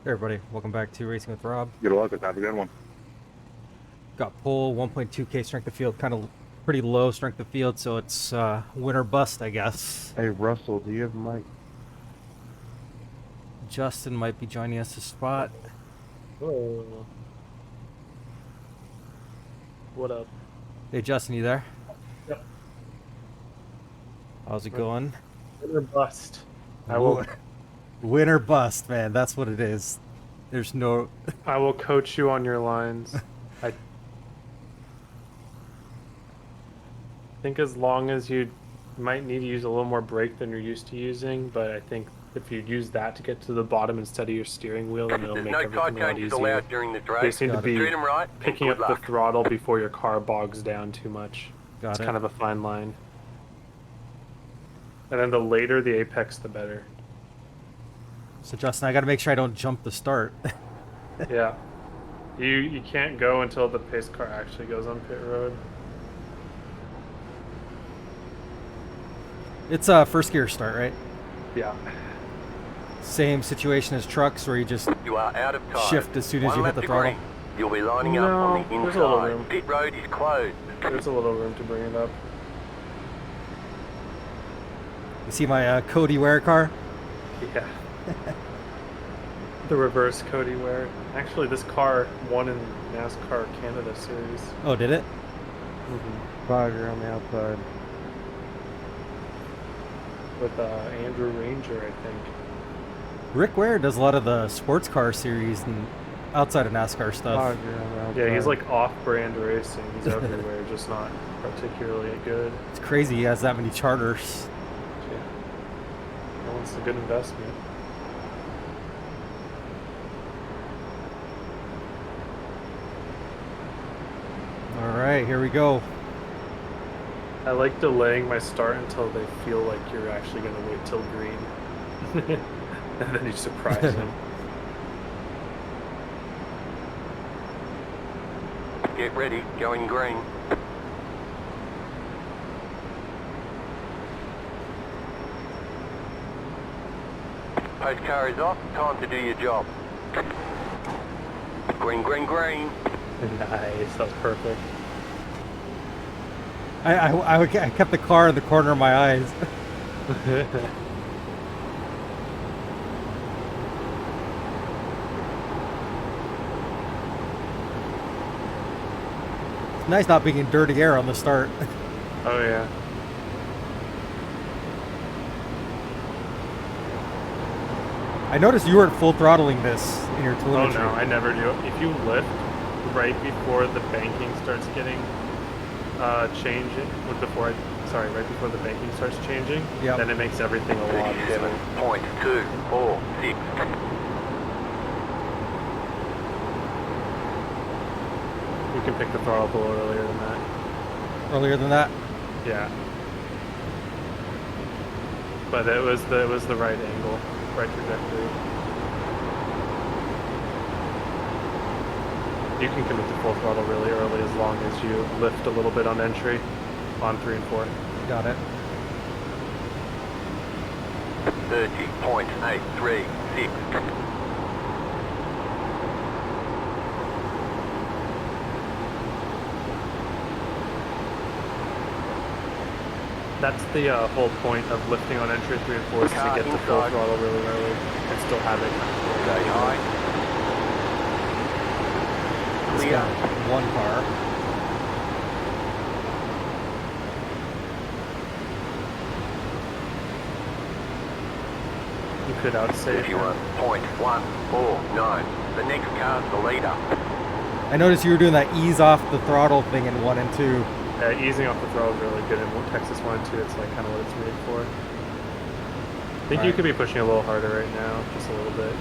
Hey everybody, welcome back to Racing with Rob. Good luck. Have a good one. Got pole 1.2k strength of field, kind of pretty low strength of field, so it's win or bust, I guess. Hey Russell, do you have a mic? Justin might be joining us to spot. Oh, what up? Hey Justin, you there? Yep. How's it going? Win or bust. I will. Win or bust, man. That's what it is. There's no. I will coach you on your lines. I think as long as you might need to use a little more brake than you're used to using, but I think if you use that to get to the bottom instead of your steering wheel, then it'll There's make no everything tire a lot changes easier. allowed during the You drive. just need to Got it. be Treat them right. and picking good up the luck. throttle before your car bogs down too much. Got It's it. kind of a fine line. And then the later the apex, the better. So Justin, I got to make sure I don't jump the start. Yeah. You can't go until the pace car actually goes on pit road. It's first gear start, right? Yeah. Same situation as trucks, where you just You are out of time. shift as soon as One you hit lap the to throttle. green. You'll be lining up No, on the there's a little inside. room. Pit road is closed. There's a little room to bring it up. You see my Cody Ware car? Yeah. The reverse Cody Ware. Actually, this car won in NASCAR Canada Series. Oh, did it? Fogger on the outside. With Andrew Ranger, I think. Rick Ware does a lot of the sports car series and outside of NASCAR stuff. Fogger on the outside. Yeah, he's like off-brand racing. He's everywhere, just not particularly good. It's crazy he has that many charters. Yeah. That one's a good investment. All right, here we go. I like delaying my start until they feel like you're actually going to wait till green. And then you surprise them. Get ready. Going green. Post car is off. Time to do your job. Green, green, green. Nice, that's perfect. I kept the car in the corner of my eyes. It's nice not being in dirty air on the start. Oh yeah. I noticed you weren't full throttling this in your Oh telemetry. no, I never do. If you lift right before the banking starts getting changing, right before the banking starts changing, Yep. then it makes everything a lot easier. 37.246. You can pick the throttle up a little earlier than that. Earlier than that? Yeah. But it was the right angle, right trajectory. You can commit to full throttle really early as long as you lift a little bit on entry, on 3 and 4. Got it. 30.836. That's the whole point of lifting on entry 3 and 4 is to Car get to full inside. throttle really early and still have it kind of Stay high. It's Clear. got one car. You could outsave him. 51.149. The next car's the leader. I noticed you were doing that ease off the throttle thing in 1 and 2. Easing off the throttle is really good in Texas 1 and 2. It's like kind of what it's made for. I think you Alright. could be pushing a little harder right now, just a little bit.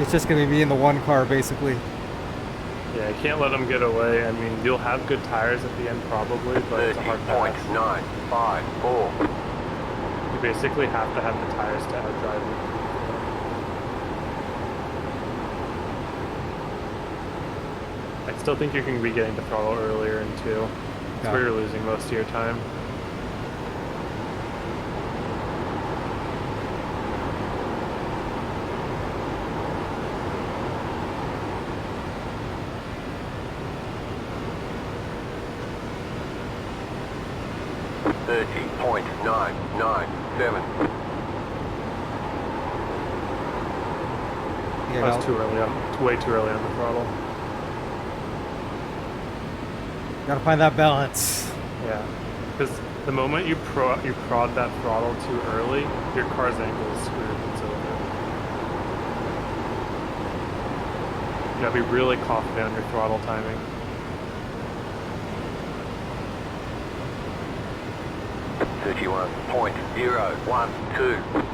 It's just going to be in the one car, basically. Yeah, you can't let them get away. I mean, you'll have good tires at the end probably, but it's a hard pass. 30.954. You basically have to have the tires to outdrive them. I still think you can be getting to throttle earlier in 2. That's Got where it. you're losing most of your time. 30.997. Yeah, That's too early on. It's way too early on the throttle. gotta find that balance. Yeah, because the moment you prod that throttle too early, your car's angle is screwed. It's over. You gotta be really confident on your throttle timing. .012.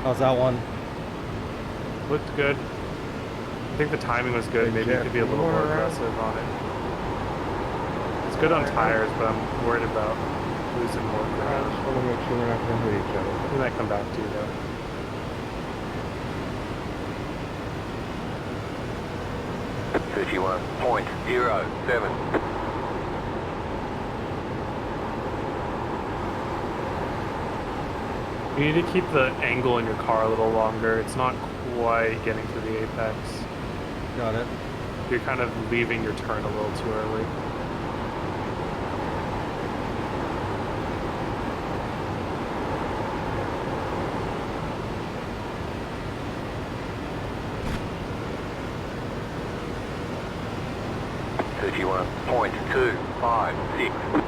How's that one? Looked good. I think the timing was good. Hey, Maybe you Jeff, could be a little you more wanna run? aggressive on it. It's good on tires, but I'm worried about losing more I ground. just want to make sure we're not going to hit each other. We might come back to you though. .07. You need to keep the angle in your car a little longer. It's not quite getting to the apex. Got it. You're kind of leaving your turn a little too early. .256.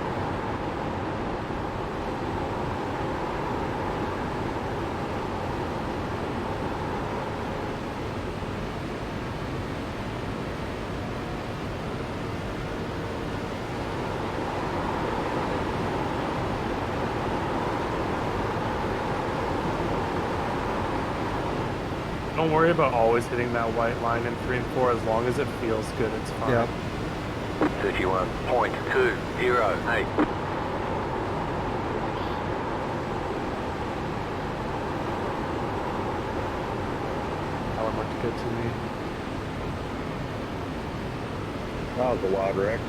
Don't worry about always hitting that white line in 3 and 4. As long as it feels good, it's fine. Yeah. 31.208. That one looked good to me. That was a wild wreck.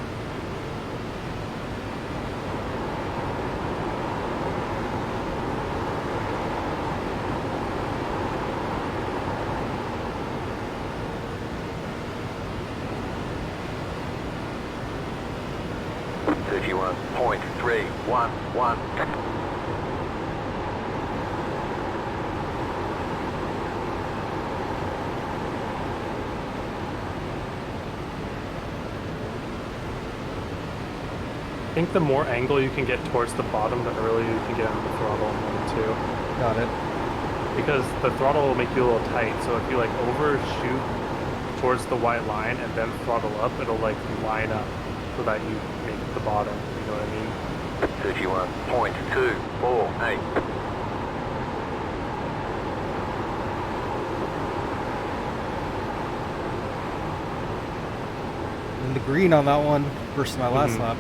.311. I think the more angle you can get towards the bottom, the earlier you can get on the throttle in 1 and 2. Got it. Because the throttle will make you a little tight, so if you like overshoot towards the white line and then throttle up, it'll like line up so that you make the bottom, you know what I mean? 31.248. In the green on that one versus my last lap.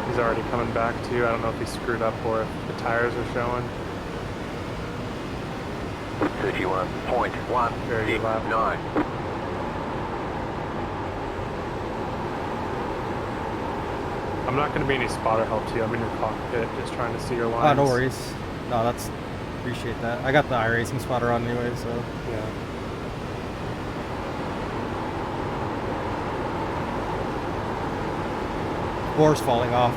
He's already coming back to you. I don't know if he screwed up or if the tires are showing. 31.169. I'm not going to be any spotter help to you. I'm in your cockpit just trying to see your lines. Oh, no worries. No, that's appreciate that. I got the iRacing spotter on anyway, so Yeah. floor's falling off.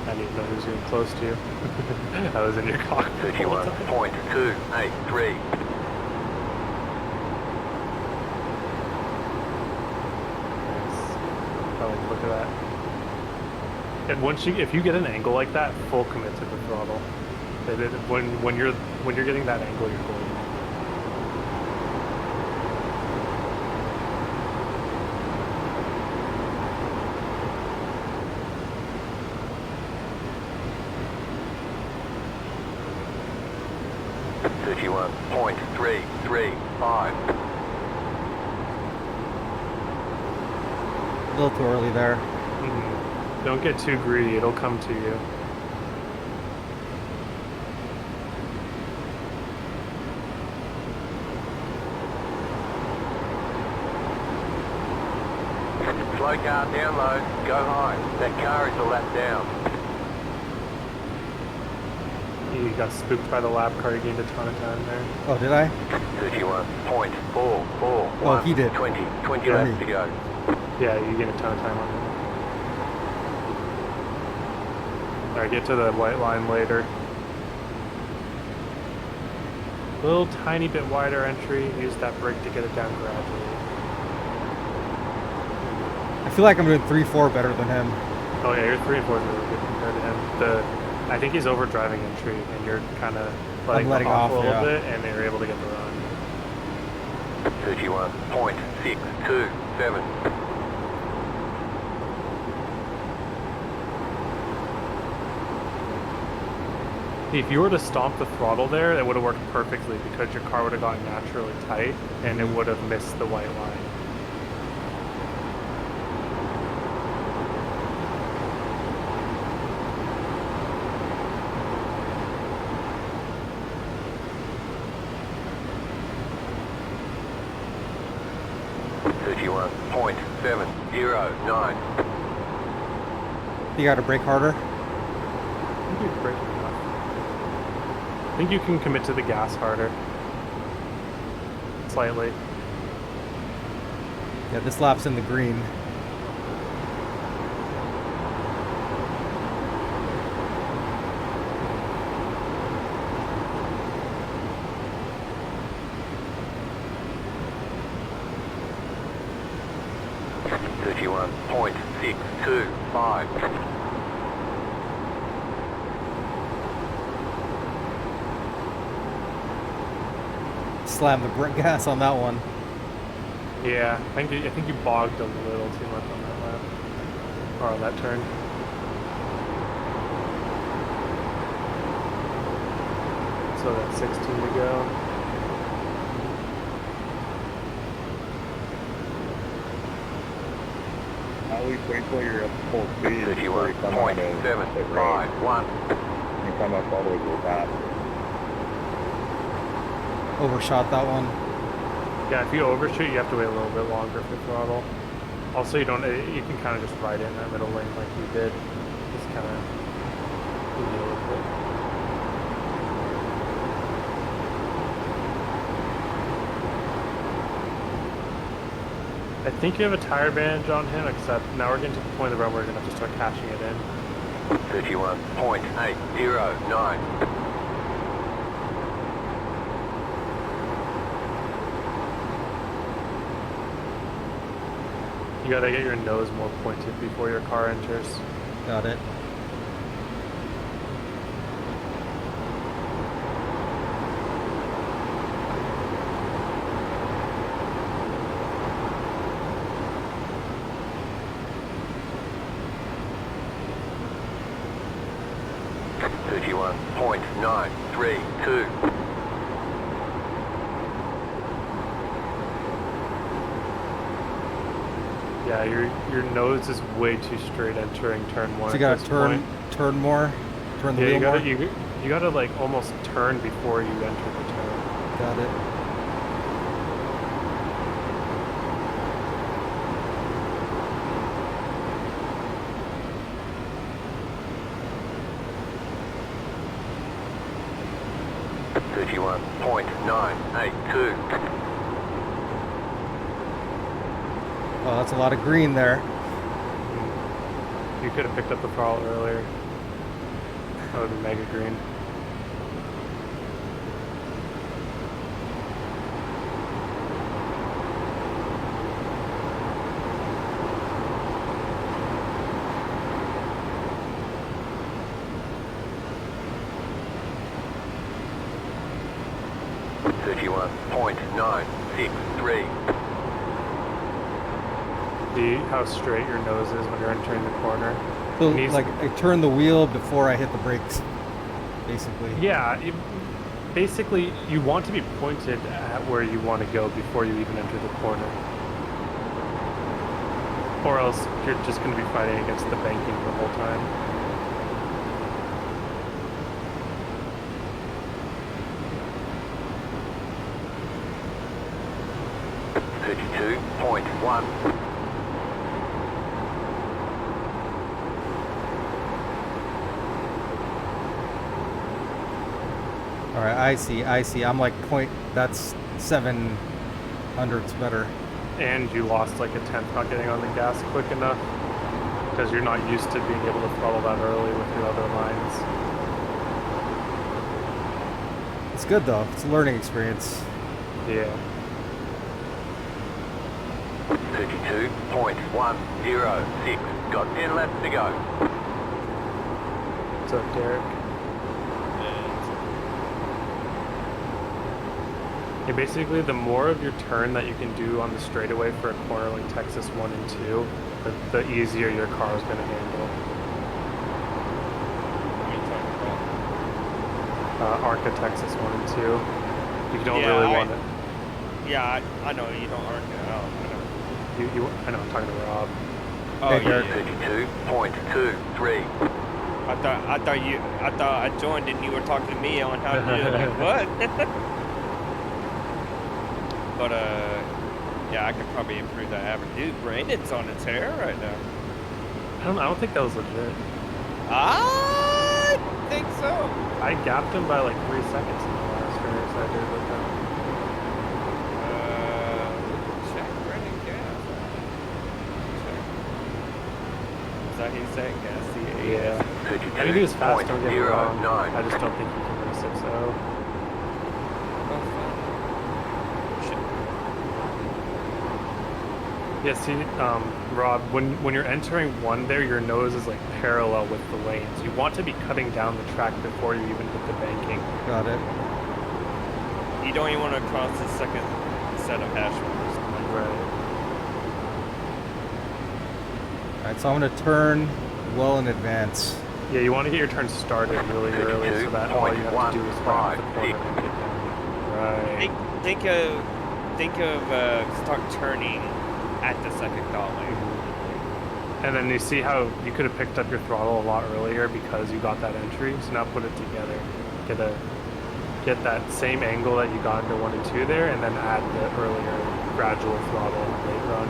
I need to know who's getting close to you. I was in your cockpit. the whole time. 31.283. Nice. Oh, look at that. And if you get an angle like that, full commit to the throttle. When you're getting that angle, you're golden. .335. A little too early there. Don't get too greedy, it'll come to you. Slow car down low, go high. That car is a lap down. You got spooked by the lap car, you gained a ton of time there. Oh, did I? 31.441. Oh, he did. 20 Yeah, laps me. to go. Yeah, you gained a ton of time on him. Alright, get to the white line later. Little tiny bit wider entry, use that brake to get it down gradually. I feel like I'm doing 3-4 better than him. Oh yeah, your 3 and 4 is really good compared to him. I think he's over driving entry, and you're kind of letting off a little yeah. bit, and you're able to get the run. 31.627. If you were to stomp the throttle there, it would have worked perfectly because your car would have gotten naturally tight, and it would have missed the white line. You got to brake harder. I think you're braking enough. I think you can commit to the gas harder. Slightly. Yeah, this lap's in the green. Slam the gas on that one. Yeah, I think you bogged a little too much on that lap. Or on that turn. So that's 16 to go. At least wait till you're at full speed. before you come out of the road. 31.751. You come up all the way to the top. Overshot that one. Yeah, if you overshoot, you have to wait a little bit longer for throttle. Also, you can kind of just ride in that middle lane like you did. Just kind of deal with it. I think you have a tire advantage on him, except now we're getting to the point of the run where we're going to have to start cashing it in. 31.809. You gotta get your nose more pointed before your car enters. Got it. Yeah, your nose is way too straight entering turn one. So you gotta turn more, turn the wheel more. You gotta like almost turn before you enter the turn. Got it. Oh, that's a lot of green there. You could have picked up the throttle earlier. That would be mega green. See how straight your nose is when you're entering the corner. So, It needs- like, I turn the wheel before I hit the brakes, basically. Yeah, basically you want to be pointed at where you want to go before you even enter the corner. Or else you're just going to be fighting against the banking the whole time. right, I see. I'm like that's 700s better. And you lost like a tenth not getting on the gas quick enough because you're not used to being able to throttle that early with your other lines. It's good though. It's a learning experience. Yeah. 32.106. Got 10 laps to go. What's up, Derek? Yeah, basically, the more of your turn that you can do on the straightaway for a corner like Texas 1 and 2, the easier your car is going to handle. ARCA Texas 1 and 2. You don't really want it. Yeah, I know you don't ARCA out. I know, I'm talking to Rob. Oh, Hey, yeah. Derek. 32.23. I thought I joined and you were talking to me on how to do it. Like, what? But, yeah, I could probably improve that average. Dude, Brandon's on its hair right now. I don't think that was legit. I think so. I gapped him by like 3 seconds in the last race I did with him. Check Brandon gas. Check. Is that he said gas? Yeah. I mean, he was fast, don't get me wrong. I just don't think he can go 6-0. Yeah, see, Rob, when you're entering one there, your nose is like parallel with the lanes. You want to be cutting down the track before you even hit the banking. Got it. You don't even want to cross the second set of hash marks. Right. Alright, so I'm gonna turn well in advance. Yeah, you want to get your turn started really early so that all you have to do is run the corner and get down. Right. Think of start turning at the second dot lane. And then you see how you could have picked up your throttle a lot earlier because you got that entry. So now put it together. Get that same angle that you got into 1 and 2 there, and then add the earlier gradual throttle in the late run.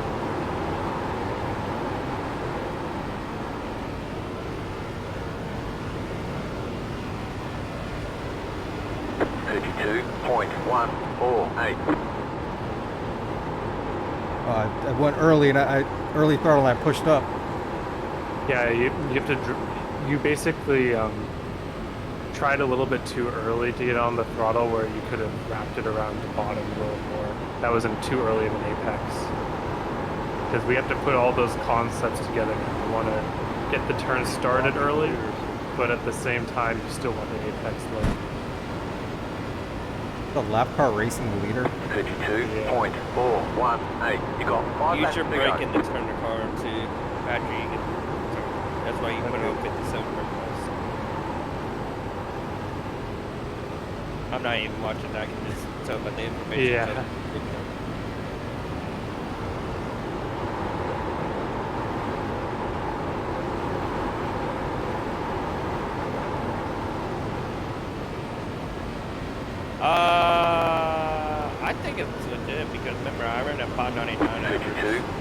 I went early and I early throttle and I pushed up. Yeah, you have to. You basically tried a little bit too early to get on the throttle where you could have wrapped it around the bottom a little more. That wasn't too early of an apex. Because we have to put all those concepts together. You want to get the turn started early, but at the same time, you still want the apex late. The lap car racing the leader. 32.418. You got 5 Use laps your to brake go. in to turn the car to after you get. That's why you put it on 57 reverse. I'm not even watching that. I can just tell by the information. Yeah. I think it's legit because remember I ran a 599 average.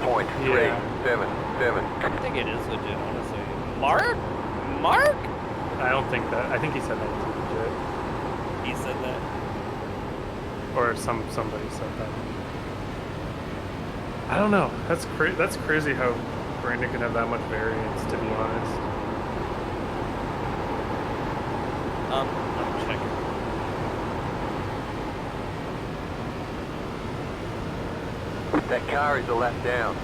32.377. I think it is legit, honestly. Mark? I don't think that. I think he said that was legit. He said that. Or somebody said that. I don't know. That's crazy how Brandon can have that much variance, to be honest. I'm checking. That car is a lap down.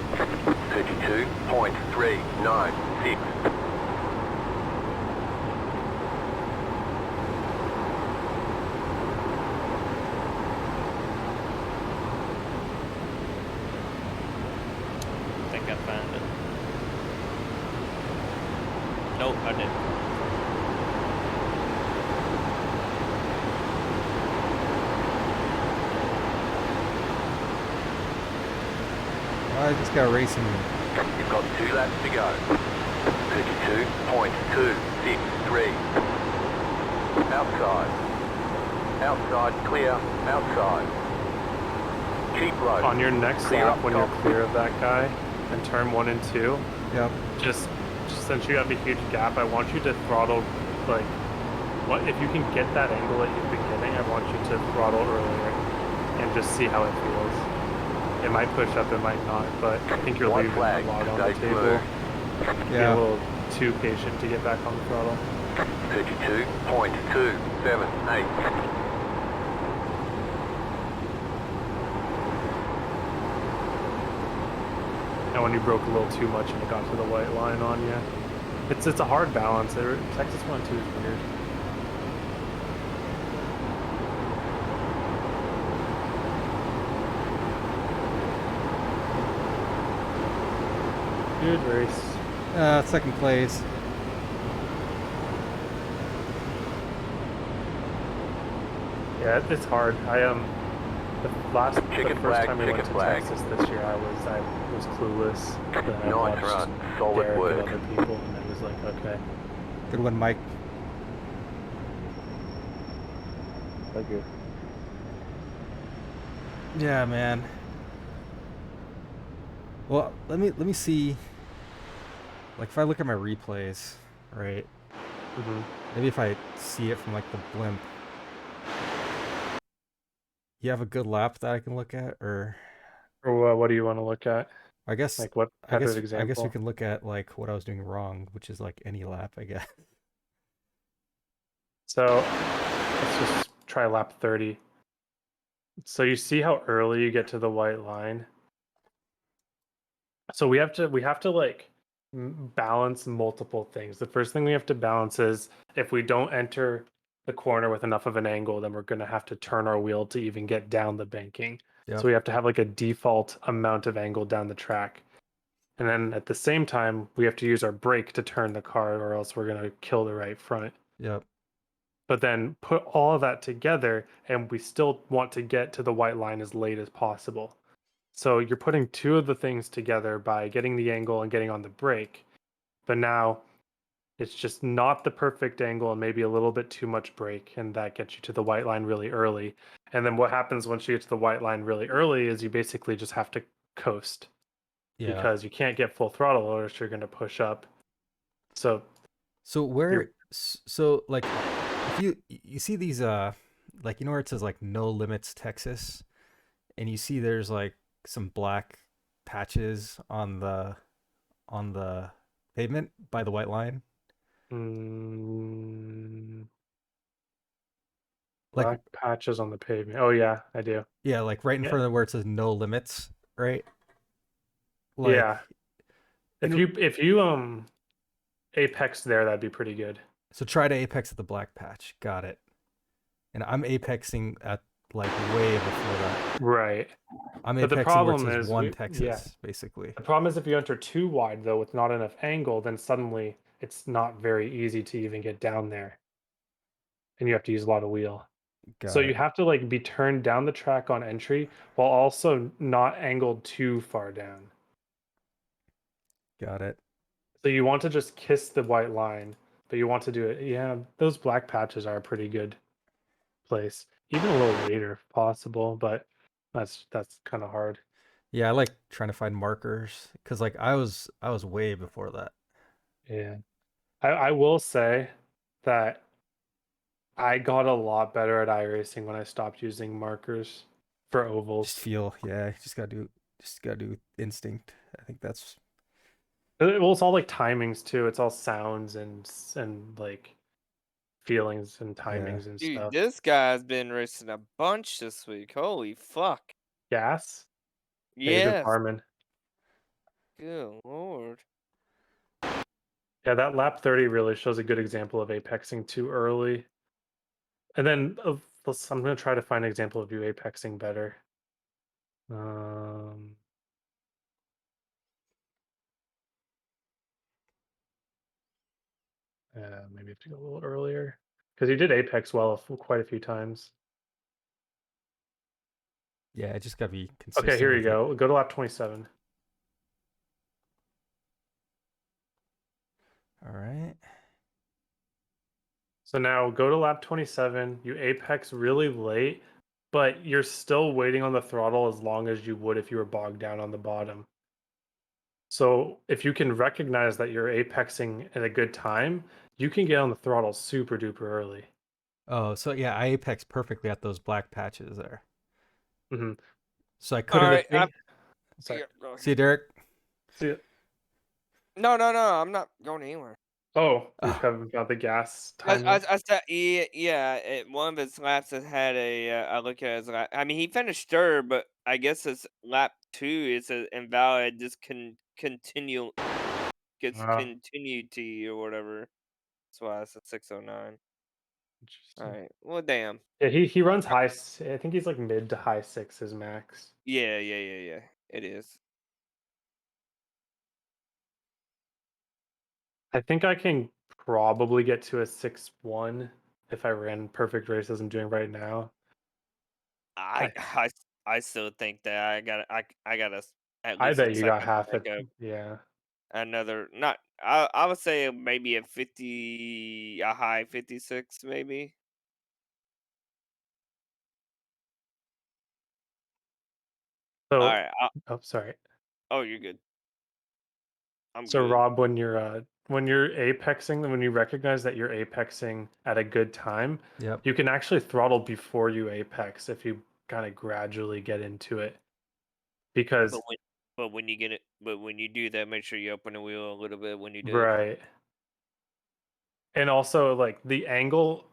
32.396. I think I found it. Nope, I didn't. I just got racing. You've got 2 laps to go. 32.263. Outside. Outside, clear. Outside. Keep low. On your next Clear lap, up when top. you're clear of that guy, and turn 1 and 2, Yep. just since you have a huge gap, I want you to throttle like if you can get that angle that you've been getting, I want you to throttle earlier and just see how it feels. It might push up, it might not, but I think you're White leaving flag, a lot on the safe table. move. Be a little too patient to get back on the throttle. 32.278. And when you broke a little too much and it got to the white line on you, it's a hard balance. Texas 1 2 is weird. Good race. Second place. Yeah, it's hard. The Chicken first flag, time we went chicken to flag. Texas this year, I was clueless. Then I Nice watched run. Solid Derek work. and other people, and I was like, okay. Good one, Mike. Thank you. Yeah, man. Well, let me see. Like, if I look at my replays, right? Mm-hmm. Maybe if I see it from like the blimp. You have a good lap that I can look at, or Or what do you want to look at? I guess Like what I type guess of I guess we example? can look at like what I was doing wrong, which is like any lap, I guess. So let's just try lap 30. So you see how early you get to the white line? So we have to like balance multiple things. The first thing we have to balance is if we don't enter the corner with enough of an angle, then we're going to have to turn our wheel to even get down the banking. Yep. So we have to have like a default amount of angle down the track. And then at the same time, we have to use our brake to turn the car or else we're going to kill the right front. Yep. But then put all of that together and we still want to get to the white line as late as possible. So you're putting two of the things together by getting the angle and getting on the brake. But now it's just not the perfect angle and maybe a little bit too much brake, and that gets you to the white line really early. And then what happens once you get to the white line really early is you basically just have to coast Yeah. because you can't get full throttle or else you're going to push up. So So so like if you see these like where it says like no limits Texas, and you see there's like some black patches on the pavement by the white line. Like, black patches on the pavement. Oh yeah, I do. yeah, like right in Yeah. front of where it says no limits, right? Like, Yeah. If you apex there, that'd be pretty good. so try to apex at the black patch. Got it. And I'm apexing at like way before that. Right. I'm But the apexing where it problem says is one yeah. Texas, basically. The problem is if you enter too wide though with not enough angle, then suddenly it's not very easy to even get down there. And you have to use a lot of wheel. So Got you it. have to like be turned down the track on entry while also not angled too far down. Got it. So you want to just kiss the white line, but you want to do it. Yeah, those black patches are a pretty good place. Even a little later if possible, but that's kind of hard. Yeah, I like trying to find markers because like I was way before that. Yeah. I will say that I got a lot better at iRacing when I stopped using markers for Just ovals. feel, yeah, just gotta do instinct. I think that's Well, it's all like timings too. It's all sounds and like feelings and yeah. timings and Dude, stuff. this guy's been racing a bunch this week. Holy fuck. Gas? Yeah, he's been Yes. farming. Good lord. Yeah, that lap 30 really shows a good example of apexing too early. And then I'm gonna try to find an example of you apexing better. Um, maybe have to go a little earlier because you did apex well quite a few times. Yeah, I just gotta be Okay, consistent here you with it. go. Go to lap 27. All right. So now go to lap 27. You apex really late, but you're still waiting on the throttle as long as you would if you were bogged down on the bottom. So if you can recognize that you're apexing at a good time, you can get on the throttle super duper early. Oh, so yeah, I apex perfectly at those black patches there. Hmm. So I All could And have. the right. thing, sorry. Yeah, go See, ahead. Derek. See, No, no, no. I'm not going anywhere. oh, you Oh, haven't got the gas I, time I, yet. I said, yeah. One of his laps that had a. I look at his lap. I mean, he finished third, but I guess his lap 2 is a invalid. Just gets Ah, continuity or whatever. That's why it's a 609. All interesting. right. Well, damn. Yeah, he runs high. I think he's like mid to high sixes max. Yeah. It is. I think I can probably get to a 6-1 if I ran perfect race as I'm doing right now. I I I I still think that I got at I least a bet you got second half it. backup. Yeah. Another not I would say maybe a 50 a high 56 maybe. All So, right. oh, sorry. Oh, you're good. I'm So good. Rob, when you're apexing, when you recognize that you're apexing at a good time, yep. you can actually throttle before you apex if you kind of gradually get into it. But Because when you get it but when you do that, make sure you open the wheel a little bit when you do it. right. And also like the angle,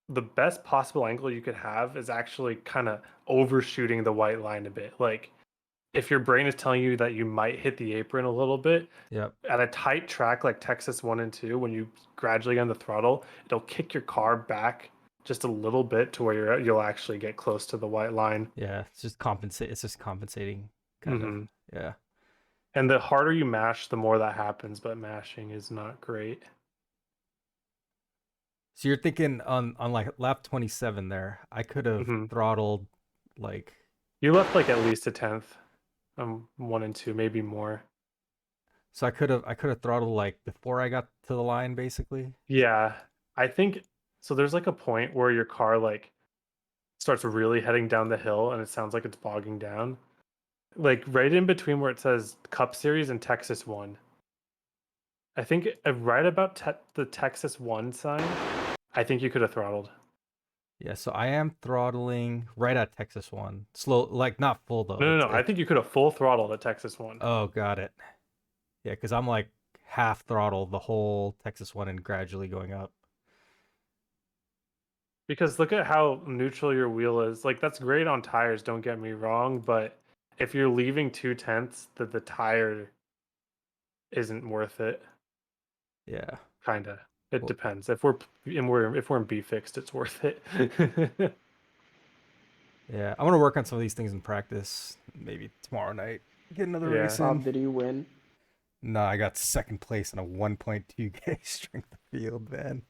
the best possible angle you could have is actually kind of overshooting the white line a bit. Like if your brain is telling you that you might hit the apron a little bit, Yep. at a tight track like Texas 1 and 2, when you gradually get on the throttle, it'll kick your car back just a little bit to where you'll actually get close to the white line. Yeah. It's just compensate. It's just compensating, kind of. Hmm. Yeah. And the harder you mash, the more that happens, but mashing is not great. So you're thinking on like lap 27 there, I could have Hmm. throttled like. You left like at least a tenth, 1 and 2, maybe more. So I could have throttled like before I got to the line, basically. Yeah, I think so. There's like a point where your car like starts really heading down the hill and it sounds like it's bogging down. Like right in between where it says Cup Series and Texas 1. I think right about the Texas 1 sign, I think you could have throttled. Yeah. So I am throttling right at Texas one. Slow, like not full though. No, no, It's no. I it. think you could have full throttled at Texas 1. Oh, got it. Yeah, because I'm like half throttle the whole Texas one and gradually going up. Because look at how neutral your wheel is. Like that's great on tires, don't get me wrong, but if you're leaving 2/10, that the tire isn't worth it. Yeah. Kinda. It Well, depends. If we're in B fixed, it's worth it. yeah. I want to work on some of these things in practice. Maybe tomorrow night. Get another Yeah. race in. Bob, did he win? No, I got second place in a 1.2K strength of field, man.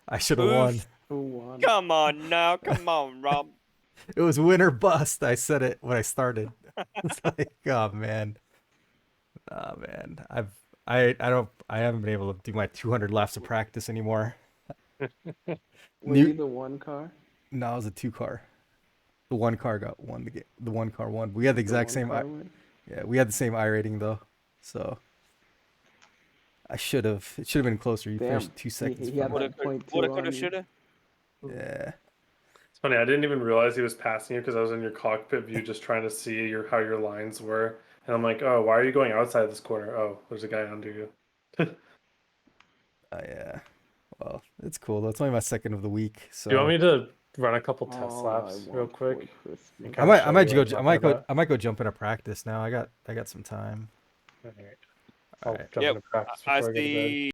I should have won. Oof. Who won? Come on now. Come on, Rob. It was win or bust. I said it when I started. It's like, oh man. Oh man. I haven't been able to do my 200 laps of practice anymore. Were you the one car? No, it was a two car. The one car won the game. The one car won. We had the The exact one same car win? yeah, we had the same iRating though. So I should have. It should have been closer. You Damn. finished 2 seconds He had from me. that point two Woulda, on coulda, you. shoulda. Yeah. It's funny, I didn't even realize he was passing you because I was in your cockpit view just trying to see how your lines were. And I'm like, oh, why are you going outside this corner? Oh, there's a guy under you. Yeah. Well, it's cool though. It's only my second of the week, Do you want so me to run a couple test All laps I real want quick? for Christmas. And I kinda might show I might you go what I'm I might talking go about? I might go jump into practice now. I got some time. All right. All I'll right. jump Yep. into practice I before I go to bed. see